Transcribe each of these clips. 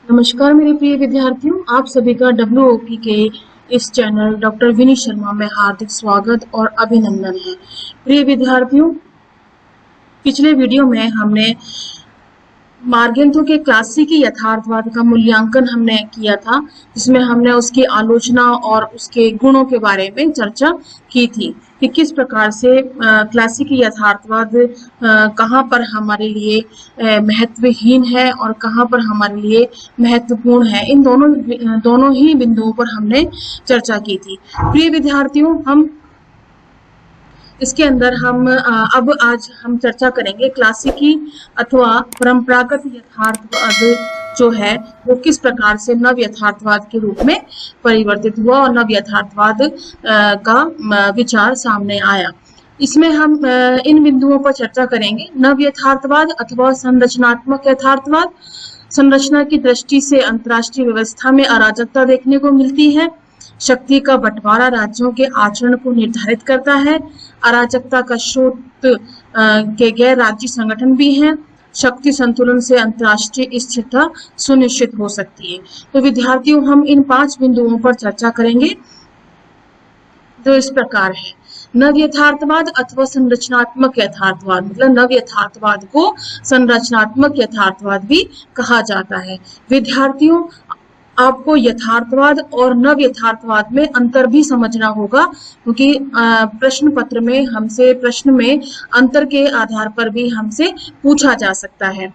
नमस्कार मेरे प्रिय विद्यार्थियों, आप सभी का WOP के इस चैनल डॉक्टर विनी शर्मा में हार्दिक स्वागत और अभिनंदन है। प्रिय विद्यार्थियों, पिछले वीडियो में हमने मार्गेंथो के क्लासिकी यथार्थवाद का मूल्यांकन हमने किया था, जिसमें हमने उसकी आलोचना और उसके गुणों के बारे में चर्चा की थी कि किस प्रकार से क्लासिकी यथार्थवाद कहाँ पर हमारे लिए महत्वहीन है और कहाँ पर हमारे लिए महत्वपूर्ण है। इन दोनों ही बिंदुओं पर हमने चर्चा की थी। प्रिय विद्यार्थियों, हम इसके अंदर अब आज हम चर्चा करेंगे क्लासिकी अथवा परंपरागत यथार्थवाद जो है वो किस प्रकार से नव यथार्थवाद के रूप में परिवर्तित हुआ और नव यथार्थवाद का विचार सामने आया। इसमें हम इन बिंदुओं पर चर्चा करेंगे। नव यथार्थवाद अथवा संरचनात्मक यथार्थवाद। संरचना की दृष्टि से अंतर्राष्ट्रीय व्यवस्था में अराजकता देखने को मिलती है। शक्ति का बंटवारा राज्यों के आचरण को निर्धारित करता है। अराजकता का स्रोत के गैर राज्य संगठन भी हैं। शक्ति संतुलन से अंतर्राष्ट्रीय स्थिरता सुनिश्चित हो सकती है। तो विद्यार्थियों, हम इन 5 बिंदुओं पर चर्चा करेंगे जो इस प्रकार है। नव यथार्थवाद अथवा संरचनात्मक यथार्थवाद, मतलब नव यथार्थवाद को संरचनात्मक यथार्थवाद भी कहा जाता है। विद्यार्थियों, आपको यथार्थवाद और नव यथार्थवाद में अंतर भी समझना होगा, क्योंकि प्रश्न पत्र में हमसे प्रश्न में अंतर के आधार पर भी हमसे पूछा जा सकता है।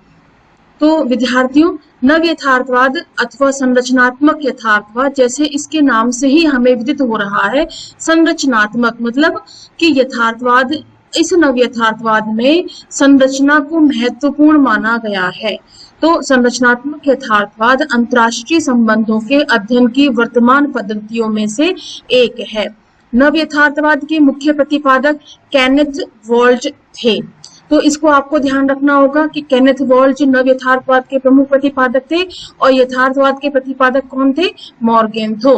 तो विद्यार्थियों, नव यथार्थवाद अथवा संरचनात्मक यथार्थवाद, जैसे इसके नाम से ही हमें विदित हो रहा है, संरचनात्मक मतलब कि यथार्थवाद, इस नव यथार्थवाद में संरचना को महत्वपूर्ण माना गया है। तो संरचनात्मक यथार्थवाद अंतर्राष्ट्रीय संबंधों के अध्ययन की वर्तमान पद्धतियों में से एक है। नव यथार्थवाद के मुख्य प्रतिपादक केनेथ वॉल्ज थे। तो इसको आपको ध्यान रखना होगा कि केनेथ वॉल्ज नव यथार्थवाद के प्रमुख प्रतिपादक थे और यथार्थवाद के प्रतिपादक कौन थे? मॉर्गेंथो।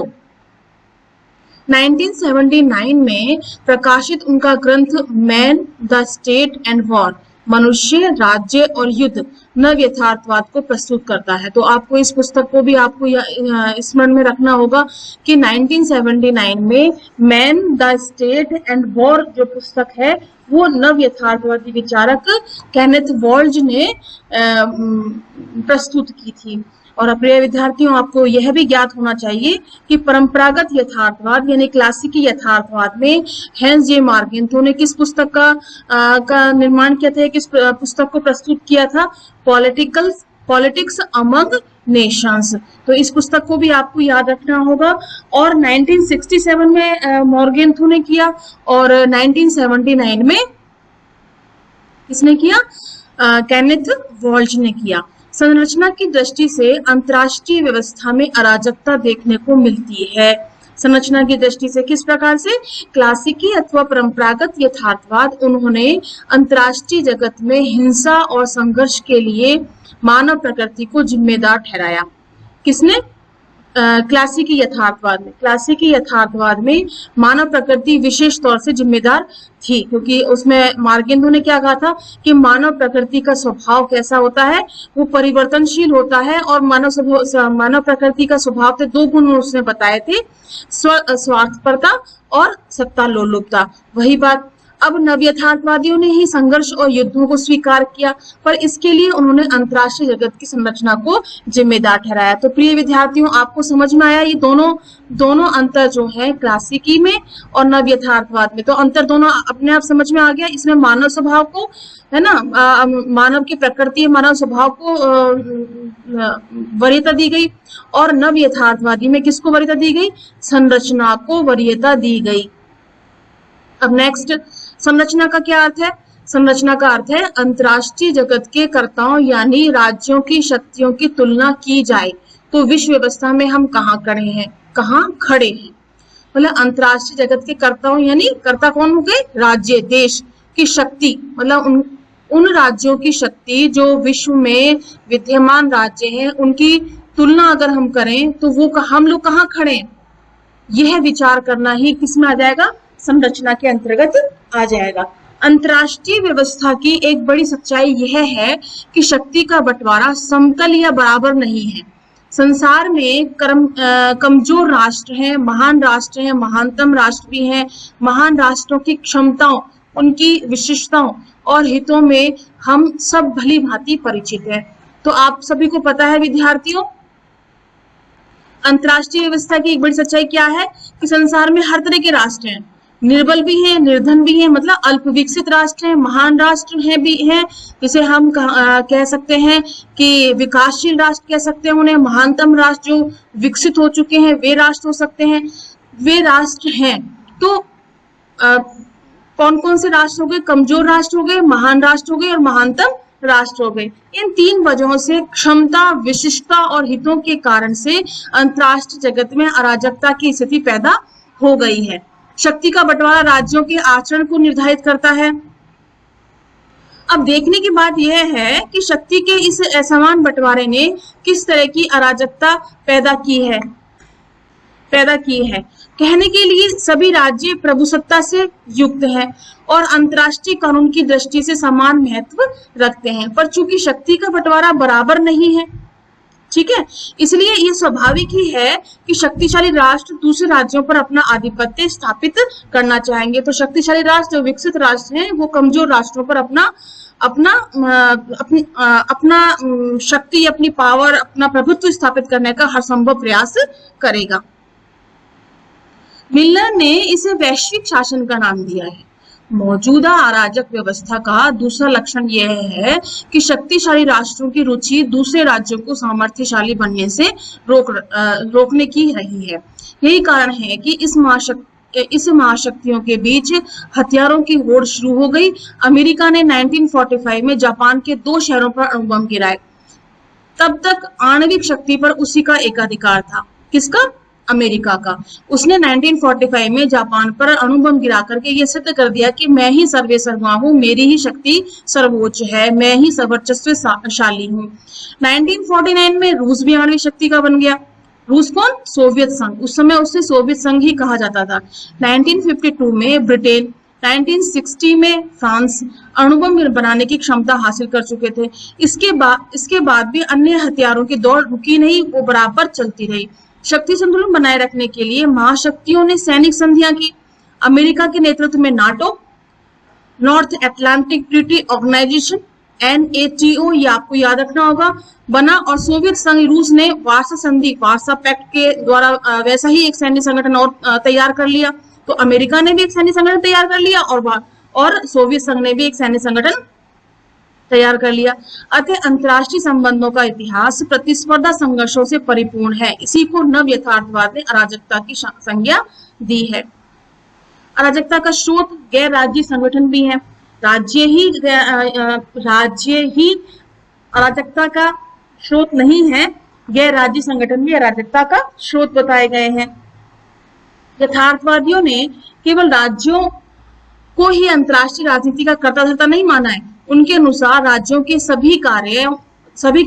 1979 में प्रकाशित उनका ग्रंथ man, the state and war, मनुष्य, राज्य और युद्ध, नव यथार्थवाद को प्रस्तुत करता है। तो आपको इस पुस्तक को भी आपको स्मरण में रखना होगा कि 1979 में man, the state and war जो पुस्तक है वो नव यथार्थवादी विचारक केनेथ वॉल्ज ने प्रस्तुत की थी। और प्रिय विद्यार्थियों, आपको यह भी ज्ञात होना चाहिए कि परंपरागत यथार्थवाद यानी क्लासिकी यथार्थवाद में हेंस जे मार्गेंथो ने किस पुस्तक का निर्माण किया था, किस पुस्तक को प्रस्तुत किया था? Politics among Nations. तो इस पुस्तक को भी आपको याद रखना होगा। और 1967 में मॉर्गेंथो ने किया और 1979 में किसने किया? केनेथ वॉल्ज ने किया। संरचना की दृष्टि से अंतर्राष्ट्रीय व्यवस्था में अराजकता देखने को मिलती है। संरचना की दृष्टि से किस प्रकार से? क्लासिकी अथवा परंपरागत यथार्थवाद उन्होंने अंतर्राष्ट्रीय जगत में हिंसा और संघर्ष के लिए मानव प्रकृति को जिम्मेदार ठहराया। किसने? क्लासिकी यथार्थवाद में मानव प्रकृति विशेष तौर से जिम्मेदार थी, क्योंकि उसमें मार्गेंथो ने क्या कहा था कि मानव प्रकृति का स्वभाव कैसा होता है? वो परिवर्तनशील होता है। और मानव प्रकृति का स्वभाव के 2 गुण उसने बताए थे, स्वार्थपरता और सत्ता लोलुपता। वही बात अब नव यथार्थवादियों ने ही संघर्ष और युद्धों को स्वीकार किया, पर इसके लिए उन्होंने अंतर्राष्ट्रीय जगत की संरचना को जिम्मेदार ठहराया। तो प्रिय विद्यार्थियों, आपको समझ में आया ये दोनों अंतर जो है क्लासिकी में और नव यथार्थवाद में? तो अंतर दोनों अपने आप समझ में आ गया। इसमें मानव स्वभाव को, है ना, मानव की प्रकृति, मानव स्वभाव को वरीयता दी गई, और नव यथार्थवादी में किसको वरीयता दी गई? संरचना को वरीयता दी गई। अब नेक्स्ट, संरचना का क्या अर्थ है? संरचना का अर्थ है अंतर्राष्ट्रीय जगत के कर्ताओं यानी राज्यों की शक्तियों की तुलना की जाए तो विश्व व्यवस्था में हम कहाँ खड़े हैं? मतलब अंतर्राष्ट्रीय जगत के कर्ताओं यानी कर्ता कौन हो गए? राज्य, देश की शक्ति, मतलब उन राज्यों की शक्ति जो विश्व में विद्यमान राज्य हैं, उनकी तुलना अगर हम करें तो वो हम लोग कहाँ खड़े हैं? यह विचार करना ही किसमें आ जाएगा? संरचना के अंतर्गत आ जाएगा। अंतर्राष्ट्रीय व्यवस्था की एक बड़ी सच्चाई यह है कि शक्ति का बंटवारा समतल या बराबर नहीं है। संसार में कमजोर राष्ट्र हैं, महान राष्ट्र हैं, महानतम राष्ट्र भी हैं। महान राष्ट्रों की क्षमताओं, उनकी विशिष्टताओं और हितों में हम सब भली भांति परिचित हैं। तो आप सभी को पता है विद्यार्थियों, अंतर्राष्ट्रीय व्यवस्था की एक बड़ी सच्चाई क्या है कि संसार में हर तरह के राष्ट्र हैं, निर्बल भी हैं, निर्धन भी हैं, मतलब अल्प विकसित राष्ट्र हैं, महान राष्ट्र हैं भी हैं, जिसे हम कह सकते हैं कि विकासशील राष्ट्र कह सकते हैं उन्हें। महानतम राष्ट्र जो विकसित हो चुके हैं वे राष्ट्र हो सकते हैं, वे राष्ट्र हैं। तो कौन कौन से राष्ट्र हो गए? कमजोर राष्ट्र हो गए, महान राष्ट्र हो गए और महानतम राष्ट्र हो गए। इन तीन वजहों से क्षमता, विशिष्टता और हितों के कारण से अंतरराष्ट्रीय जगत में अराजकता की स्थिति पैदा हो गई है। शक्ति का बंटवारा राज्यों के आचरण को निर्धारित करता है। अब देखने की बात यह है कि शक्ति के इस असमान बंटवारे ने किस तरह की अराजकता पैदा की है। कहने के लिए सभी राज्य प्रभुसत्ता से युक्त हैं और अंतर्राष्ट्रीय कानून की दृष्टि से समान महत्व रखते हैं, पर चूंकि शक्ति का बंटवारा बराबर नहीं है, ठीक है, इसलिए ये स्वाभाविक ही है कि शक्तिशाली राष्ट्र दूसरे राज्यों पर अपना आधिपत्य स्थापित करना चाहेंगे। तो शक्तिशाली राष्ट्र जो विकसित राष्ट्र हैं वो कमजोर राष्ट्रों पर अपना शक्ति, अपनी पावर, अपना प्रभुत्व स्थापित करने का हर संभव प्रयास करेगा। मिलर ने इसे वैश्विक शासन का नाम दिया है। मौजूदा अराजक व्यवस्था का दूसरा लक्षण यह है कि शक्तिशाली राष्ट्रों की रुचि दूसरे राज्यों को सामर्थ्यशाली बनने से रोकने की रही है। यही कारण है कि इस महाशक्तियों के बीच हथियारों की होड़ शुरू हो गई। अमेरिका ने 1945 में जापान के 2 शहरों पर अणु बम गिराए। तब तक आणविक शक्ति पर उसी का एकाधिकार था। किसका? अमेरिका का। उसने 1945 में जापान पर अणु बम गिरा करके ये सिद्ध कर दिया कि मैं ही सर्वेसर्वा हूँ, मेरी ही शक्ति सर्वोच्च है, मैं ही सर्वोच्चशाली हूँ। 1949 में रूस भी आणविक शक्ति का बन गया। रूस कौन? सोवियत संघ। उस समय उसे सोवियत संघ ही कहा जाता था। 1952 में ब्रिटेन, 1960 में फ्रांस अणु बम बनाने की क्षमता हासिल कर चुके थे। इसके बाद भी अन्य हथियारों की दौड़ रुकी नहीं, वो बराबर चलती रही। शक्ति संतुलन बनाए रखने के लिए महाशक्तियों ने सैनिक संधियां की। अमेरिका के नेतृत्व में NATO, North Atlantic Treaty Organization, NATO, ये आपको याद रखना होगा, बना, और सोवियत संघ रूस ने वार्सा संधि, वार्सा पैक्ट के द्वारा वैसा ही एक सैन्य संगठन और तैयार कर लिया। तो अमेरिका ने भी एक सैन्य संगठन तैयार कर लिया और सोवियत संघ ने भी एक सैन्य संगठन तैयार कर लिया। अतः अंतरराष्ट्रीय संबंधों का इतिहास प्रतिस्पर्धा संघर्षों से परिपूर्ण है। इसी को नव यथार्थवाद ने अराजकता की संज्ञा दी है। अराजकता का स्रोत गैर राज्य संगठन भी है। राज्य ही अराजकता का स्रोत नहीं है, गैर राज्य संगठन भी अराजकता का स्रोत बताए गए हैं। यथार्थवादियों ने केवल राज्यों को ही अंतरराष्ट्रीय राजनीति का कर्ता धर्ता नहीं माना है। उनके अनुसार राज्यों के सभी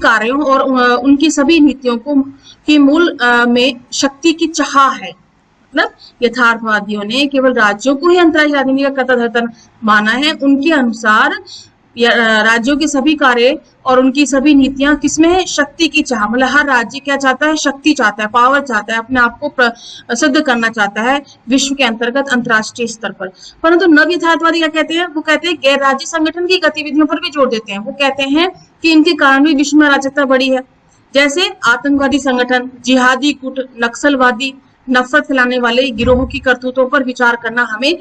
कार्यों और उनकी सभी नीतियों के मूल में शक्ति की चाह है। मतलब यथार्थवादियों ने केवल राज्यों को ही अंतरराष्ट्रीय राजनीति का कर्ता धर्ता माना है। उनके अनुसार राज्यों के सभी कार्य और उनकी सभी नीतियां किसमें है? शक्ति की चाह। मतलब हर राज्य क्या चाहता है? शक्ति चाहता है, पावर चाहता है, अपने आप को सिद्ध करना चाहता है विश्व के अंतर्गत अंतर्राष्ट्रीय स्तर पर। परंतु नव यथार्थवादी क्या कहते हैं? वो कहते हैं गैर राज्य संगठन की गतिविधियों पर भी जोर देते हैं। वो कहते हैं कि इनके कारण भी विश्व में अराजकता बढ़ी है, जैसे आतंकवादी संगठन, जिहादी गुट, नक्सलवादी, नफरत फैलाने वाले गिरोहों की करतूतों पर विचार करना हमें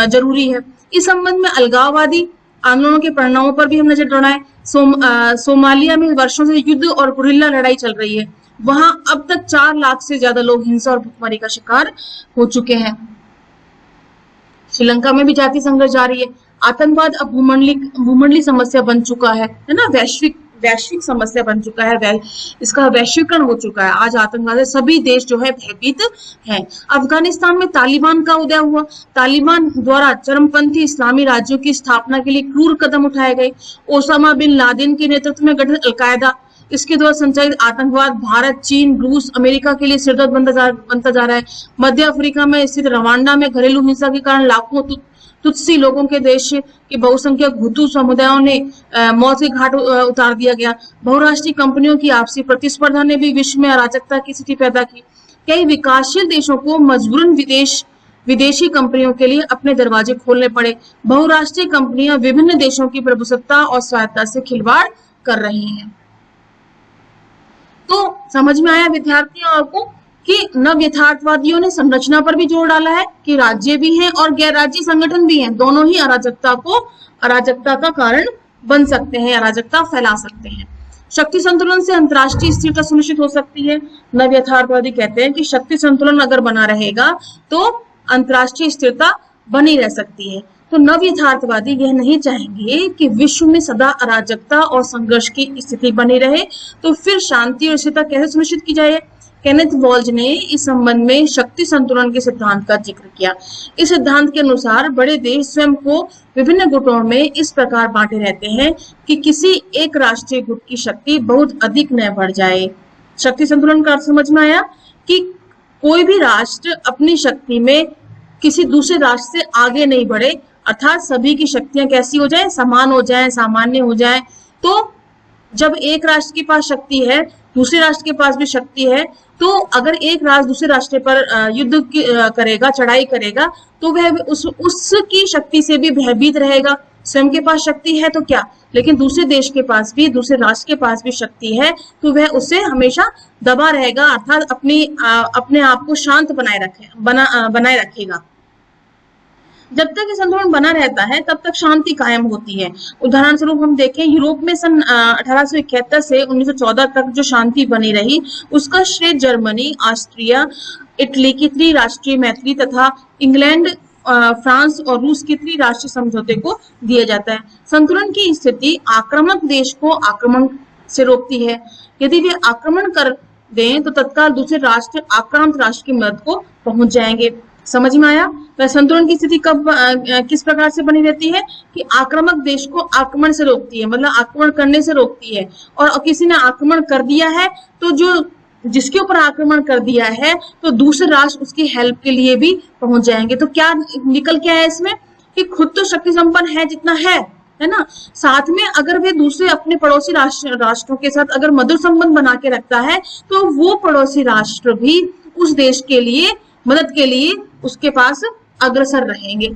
जरूरी है। इस संबंध में अलगाववादी आंदोलनों के परिणामों पर भी हम नजर दौड़ाएं। सोमालिया में वर्षों से युद्ध और गुरिल्ला लड़ाई चल रही है। वहां अब तक 4 लाख से ज्यादा लोग हिंसा और भुखमरी का शिकार हो चुके हैं। श्रीलंका में भी जातीय संघर्ष जारी है। आतंकवाद अब भूमंडलीय समस्या बन चुका है ना, वैश्विक समस्या बन चुका है, इसका वैश्वीकरण हो चुका है। आज आतंकवाद सभी देश जो है भयभीत हैं। अफगानिस्तान में तालिबान का उदय हुआ। तालिबान द्वारा चरमपंथी इस्लामी राज्यों की स्थापना के लिए क्रूर कदम उठाए गए। ओसामा बिन लादेन के नेतृत्व में गठित अलकायदा, इसके द्वारा संचालित आतंकवाद भारत, चीन, रूस, अमेरिका के लिए सिरदर्द बनता जा रहा है। मध्य अफ्रीका में स्थित रवांडा में घरेलू हिंसा के कारण लाखों तुत्सी लोगों के देश के बहुसंख्यक हुतू समुदायों ने मौत के घाट उतार दिया गया। बहुराष्ट्रीय कंपनियों की आपसी प्रतिस्पर्धा ने भी विश्व में अराजकता की स्थिति पैदा की। कई विकासशील देशों को मजबूरन विदेशी कंपनियों के लिए अपने दरवाजे खोलने पड़े। बहुराष्ट्रीय कंपनियां विभिन्न देशों की प्रभुसत्ता और स्वायत्तता से खिलवाड़ कर रही हैं। तो समझ में आया विद्यार्थियों आपको कि नव यथार्थवादियों ने संरचना पर भी जोर डाला है कि राज्य भी हैं और गैर राज्य संगठन भी हैं, दोनों ही अराजकता का कारण बन सकते हैं, अराजकता फैला सकते हैं। शक्ति संतुलन से अंतरराष्ट्रीय स्थिरता सुनिश्चित हो सकती है। नव यथार्थवादी कहते हैं कि शक्ति संतुलन अगर बना रहेगा तो अंतरराष्ट्रीय स्थिरता बनी रह सकती है। तो नव यथार्थवादी यह नहीं चाहेंगे कि विश्व में सदा अराजकता और संघर्ष की स्थिति बनी रहे। तो फिर शांति और स्थिरता कैसे सुनिश्चित की जाए? केनेथ वॉल्ज ने इस संबंध में शक्ति संतुलन के सिद्धांत का जिक्र किया। इस सिद्धांत के अनुसार बड़े देश स्वयं को विभिन्न गुटों में इस प्रकार बांटे रहते हैं कि किसी एक राष्ट्रीय गुट की शक्ति बहुत अधिक न बढ़ जाए। शक्ति संतुलन का अर्थ समझ में आया कि कोई भी राष्ट्र अपनी शक्ति में किसी दूसरे राष्ट्र से आगे नहीं बढ़े, अर्थात सभी की शक्तियां कैसी हो जाए, समान हो जाए, सामान्य हो जाए। तो जब एक राष्ट्र के पास शक्ति है, दूसरे राष्ट्र के पास भी शक्ति है, तो अगर एक राष्ट्र दूसरे राष्ट्र पर युद्ध करेगा, चढ़ाई करेगा, तो वह उसकी शक्ति से भी भयभीत रहेगा। स्वयं के पास शक्ति है तो क्या, लेकिन दूसरे देश के पास भी, दूसरे राष्ट्र के पास भी शक्ति है, तो वह उससे हमेशा दबा रहेगा, अर्थात अपने आप को शांत बनाए रखेगा। जब तक ये संतुलन बना रहता है तब तक शांति कायम होती है। उदाहरण स्वरूप हम देखें, यूरोप में सन 1871 से 1914 तक जो शांति बनी रही, उसका श्रेय जर्मनी, ऑस्ट्रिया, इटली की त्रिराष्ट्रीय मैत्री तथा इंग्लैंड, फ्रांस और रूस की त्रिराष्ट्रीय समझौते को दिया जाता है। संतुलन की स्थिति आक्रामक देश को आक्रमण से रोकती है। यदि वे आक्रमण कर दें तो तत्काल दूसरे राष्ट्र आक्रांत राष्ट्र की मदद को पहुंच जाएंगे। समझ में आया? वह संतुलन की स्थिति कब किस प्रकार से बनी रहती है कि आक्रामक देश को आक्रमण से रोकती है, मतलब आक्रमण करने से रोकती है। और किसी ने आक्रमण कर दिया है तो जिसके ऊपर आक्रमण कर दिया है तो दूसरे राष्ट्र उसकी हेल्प के लिए भी पहुंच जाएंगे। तो क्या निकल के आया इसमें कि खुद तो शक्ति संपन्न है जितना है ना, साथ में अगर वे दूसरे अपने पड़ोसी राष्ट्रों के साथ अगर मधुर संबंध बना के रखता है तो वो पड़ोसी राष्ट्र भी उस देश के लिए मदद के लिए उसके पास अग्रसर रहेंगे।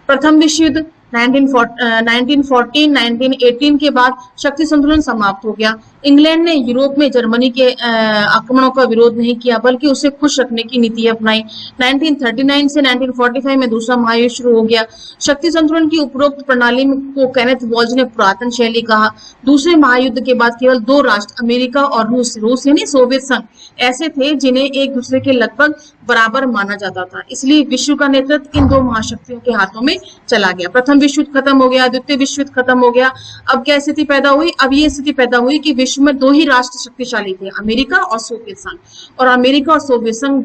प्रथम विश्व युद्ध 1914-1918 के बाद शक्ति संतुलन समाप्त हो गया। इंग्लैंड ने यूरोप में जर्मनी के आक्रमणों का विरोध नहीं किया, बल्कि उसे खुश रखने की नीति अपनाई। 1939 से 1945 में दूसरा महायुद्ध शुरू हो गया। शक्ति संतुलन की उपरोक्त प्रणाली को केनेथ वॉल्ज ने पुरातन शैली कहा। दूसरे महायुद्ध के बाद केवल दो राष्ट्र, अमेरिका और रूस यानी सोवियत संघ, ऐसे थे जिन्हें एक दूसरे के लगभग बराबर माना जाता था। इसलिए विश्व का नेतृत्व इन दो महाशक्तियों के हाथों में चला गया। प्रथम विश्व युद्ध खत्म हो गया, द्वितीय विश्व युद्ध खत्म हो गया। अब क्या स्थिति पैदा हुई? अब ये स्थिति पैदा हुई कि विश्व में दो ही राष्ट्र शक्तिशाली थे, अमेरिका और सोवियत संघ। और अमेरिका और सोवियत संघ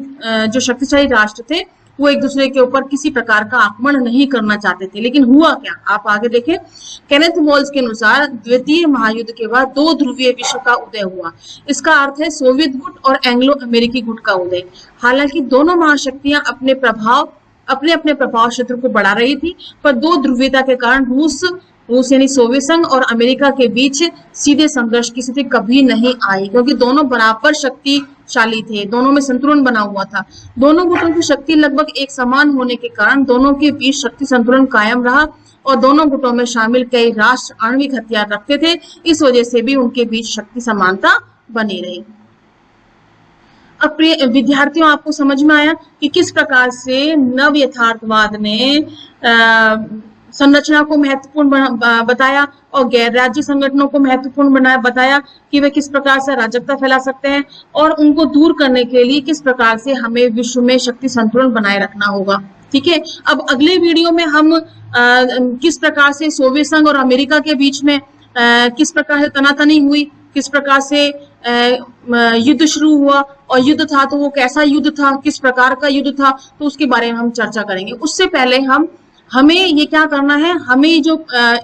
जो शक्तिशाली राष्ट्र थे वो एक दूसरे के ऊपर किसी प्रकार का आक्रमण नहीं करना चाहते थे। लेकिन हुआ क्या, आप आगे देखें। केनेथ वॉल्ज के अनुसार द्वितीय महायुद्ध के बाद दो ध्रुवीय विश्व का उदय हुआ। इसका अर्थ है सोवियत गुट और एंग्लो अमेरिकी गुट का उदय। हालांकि दोनों महाशक्तियां अपने अपने प्रभाव क्षेत्र को बढ़ा रही थी, पर दो ध्रुवीयता के कारण रूस यानी सोवियत संघ और अमेरिका के बीच सीधे संघर्ष की स्थिति कभी नहीं आई, क्योंकि दोनों बराबर शक्तिशाली थे, दोनों में संतुलन बना हुआ था। दोनों गुटों की शक्ति लगभग एक समान होने के कारण दोनों के बीच शक्ति संतुलन कायम रहा और दोनों गुटों में शामिल कई राष्ट्र आणविक हथियार रखते थे। इस वजह से भी उनके बीच शक्ति समानता बनी रही। अब प्रिय विद्यार्थियों, आपको समझ में आया कि किस प्रकार से नव यथार्थवाद ने संरचना को महत्वपूर्ण बताया और गैर राज्य संगठनों को महत्वपूर्ण बताया कि वे किस प्रकार से अराजकता फैला सकते हैं और उनको दूर करने के लिए किस प्रकार से हमें विश्व में शक्ति संतुलन बनाए रखना होगा। ठीक है, अब अगले वीडियो में हम किस प्रकार से सोवियत संघ और अमेरिका के बीच में किस प्रकार से तनातनी हुई, किस प्रकार से युद्ध शुरू हुआ और युद्ध था तो वो कैसा युद्ध था, किस प्रकार का युद्ध था, तो उसके बारे में हम चर्चा करेंगे। उससे पहले हमें ये क्या करना है, हमें जो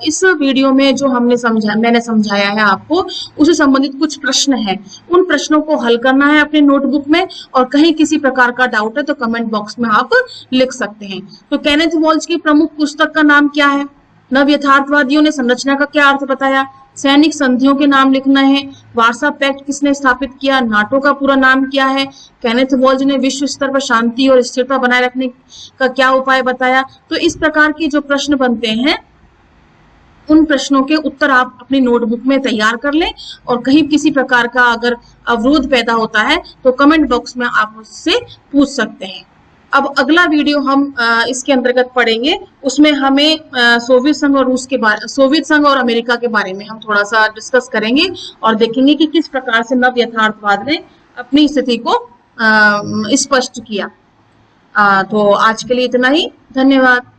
इस वीडियो में जो मैंने समझाया है आपको, उससे संबंधित कुछ प्रश्न हैं, उन प्रश्नों को हल करना है अपने नोटबुक में। और कहीं किसी प्रकार का डाउट है तो कमेंट बॉक्स में आप लिख सकते हैं। तो केनेथ वॉल्ज की प्रमुख पुस्तक का नाम क्या है? नव यथार्थवादियों ने संरचना का क्या अर्थ बताया? सैनिक संधियों के नाम लिखना है। वार्सा पैक्ट किसने स्थापित किया? नाटो का पूरा नाम क्या है? केनेथ वॉल्ज ने विश्व स्तर पर शांति और स्थिरता बनाए रखने का क्या उपाय बताया? तो इस प्रकार के जो प्रश्न बनते हैं, उन प्रश्नों के उत्तर आप अपनी नोटबुक में तैयार कर लें। और कहीं किसी प्रकार का अगर अवरोध पैदा होता है तो कमेंट बॉक्स में आप मुझसे पूछ सकते हैं। अब अगला वीडियो हम इसके अंतर्गत पढ़ेंगे, उसमें हमें सोवियत संघ और अमेरिका के बारे में हम थोड़ा सा डिस्कस करेंगे और देखेंगे कि किस प्रकार से नव यथार्थवाद ने अपनी स्थिति को स्पष्ट किया। तो आज के लिए इतना ही, धन्यवाद।